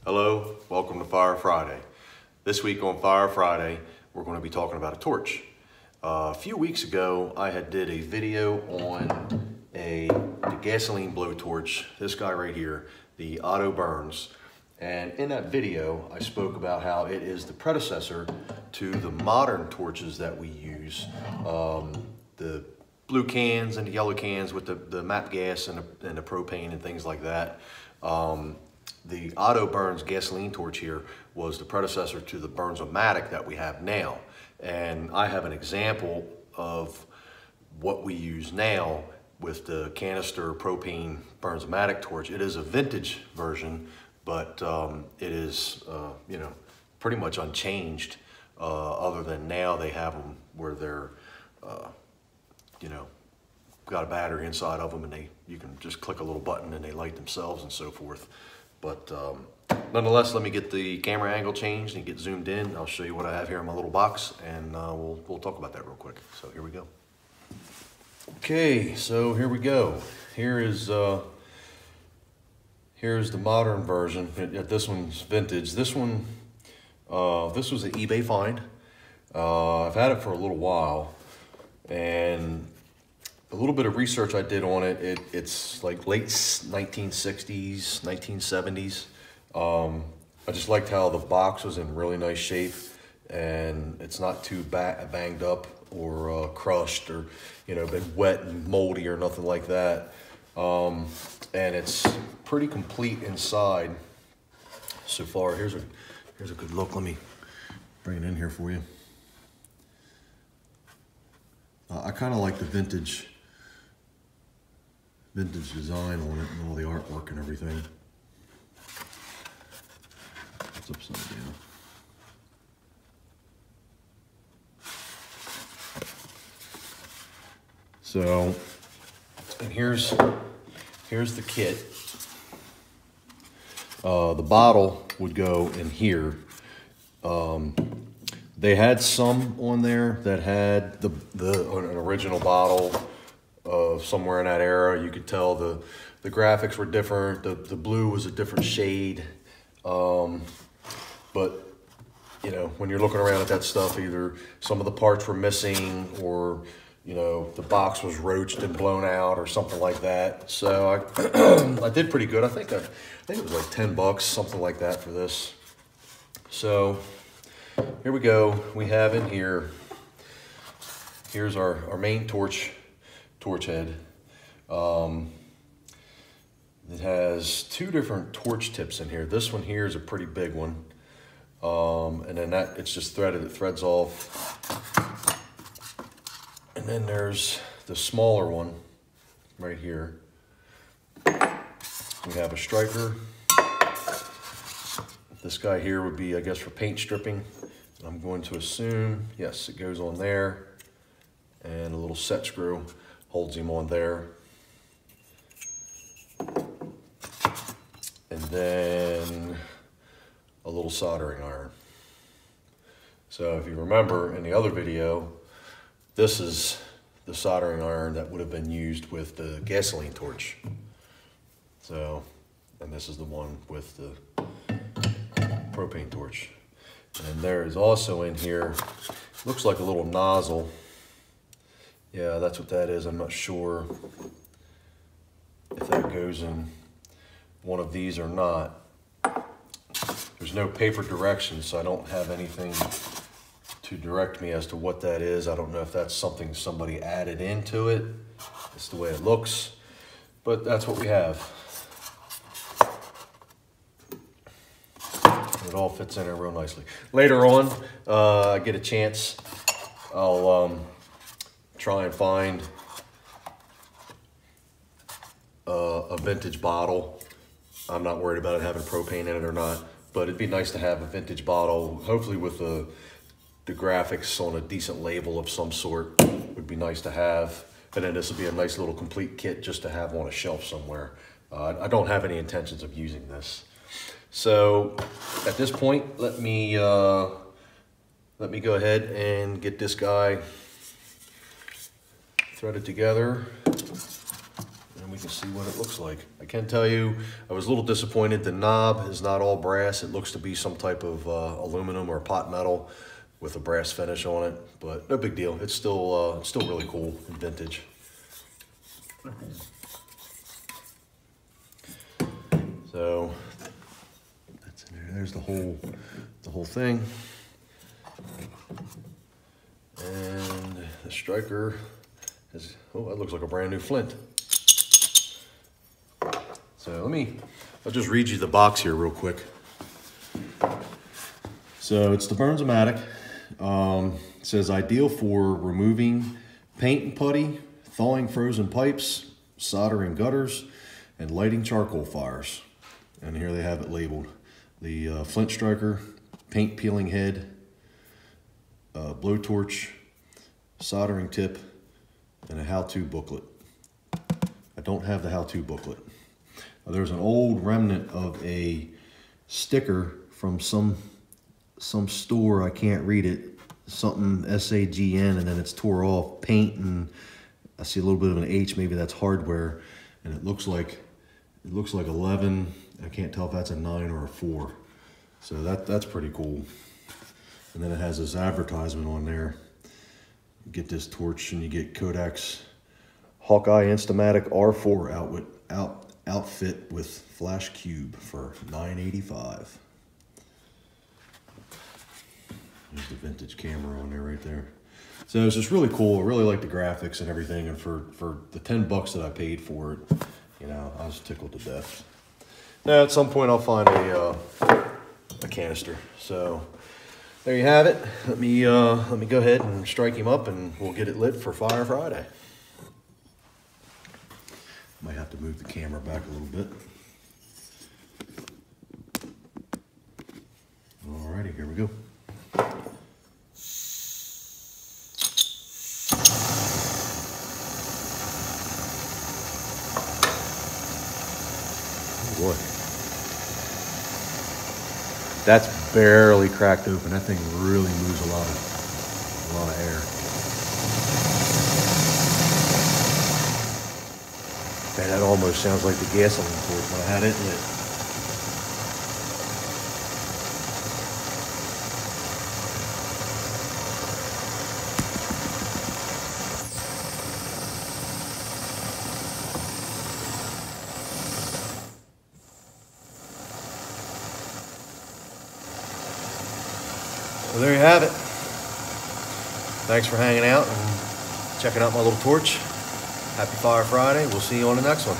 Hello, welcome to Fire Friday. This week on Fire Friday, we're going to be talking about a torch. A few weeks ago, I had did a video on the gasoline blowtorch, this guy right here, the Bernz. And in that video, I spoke about how it is the predecessor to the modern torches that we use. The blue cans and the yellow cans with the MAP gas and the propane and things like that. The Bernz gasoline torch here was the predecessor to the Bernz Matic that we have now. And I have an example of what we use now with the canister propane Bernz Matic torch. It is a vintage version, but it is, pretty much unchanged, other than now they have them where they're, got a battery inside of them, and you can just click a little button and they light themselves and so forth. But nonetheless, let me get the camera angle changed and get zoomed in. I'll show you what I have here in my little box, and we'll talk about that real quick. So here we go. Okay, so here we go. Here's the modern version. This one's vintage. This one, this was an eBay find. I've had it for a little while, and a little bit of research I did on it, it's like late 1960s, 1970s. I just liked how the box was in really nice shape, and it's not too banged up or crushed or, been wet and moldy or nothing like that. And it's pretty complete inside so far. Here's a good look. Let me bring it in here for you. I kind of like the vintage design on it and all the artwork and everything. It's upside down. So, and here's the kit. The bottle would go in here. They had some on there that had an original bottle of somewhere in that era. You could tell the graphics were different. The blue was a different shade. But when you're looking around at that stuff, either some of the parts were missing, or the box was roached and blown out or something like that. So I did pretty good. I think it was like 10 bucks, something like that for this. So here we go. We have in here, here's our main torch head. It has two different torch tips in here. This one here is a pretty big one. And then it's just threaded, it threads off. And then there's the smaller one right here. We have a striker. This guy here would be, I guess, for paint stripping. I'm going to assume, yes, it goes on there. And a little set screw holds him on there. And then a little soldering iron. So if you remember in the other video, this is the soldering iron that would have been used with the gasoline torch. So, and this is the one with the propane torch. And there is also in here, looks like a little nozzle. Yeah, that's what that is. I'm not sure if that goes in one of these or not. There's no paper directions, so I don't have anything to direct me as to what that is. I don't know if that's something somebody added into it. It's the way it looks, but that's what we have. It all fits in there real nicely. Later on, I get a chance, I'll try and find a vintage bottle. I'm not worried about it having propane in it or not, but it'd be nice to have a vintage bottle, hopefully with the graphics on a decent label of some sort. Would be nice to have. And then this would be a nice little complete kit just to have on a shelf somewhere. I don't have any intentions of using this. So at this point, let me go ahead and get this guy threaded together. And we can see what it looks like. I can tell you, I was a little disappointed. The knob is not all brass. It looks to be some type of aluminum or pot metal with a brass finish on it, but no big deal. It's still really cool and vintage. So that's in there. There's the whole thing. And the striker is, oh, that looks like a brand new flint. So I'll just read you the box here real quick. So it's the Bernz Matic. It says ideal for removing paint and putty, thawing frozen pipes, soldering gutters, and lighting charcoal fires. And here they have it labeled. The flint striker, paint peeling head, blowtorch, soldering tip, and a how-to booklet. I don't have the how-to booklet. There's an old remnant of a sticker from some store, I can't read it, something SAGN, and then it's tore off, paint, and I see a little bit of an H, maybe that's hardware, and it looks like 11. I can't tell if that's a 9 or a 4. So that's pretty cool. And then it has this advertisement on there. You get this torch and you get Kodak's Hawkeye Instamatic R4 outfit with flash cube for $9.85. There's the vintage camera on there right there. So it's just really cool. I really like the graphics and everything, and for the 10 bucks that I paid for it, you know, I was tickled to death. Now at some point I'll find a canister. So there you have it. Let me go ahead and strike him up, and we'll get it lit for Fire Friday. Might have to move the camera back a little bit. Alrighty, here we go. Oh boy. That's barely cracked open. That thing really moves a lot of air. Man, that almost sounds like the gasoline torch when I had it lit. Well, there you have it. Thanks for hanging out and checking out my little torch. Happy Fire Friday. We'll see you on the next one.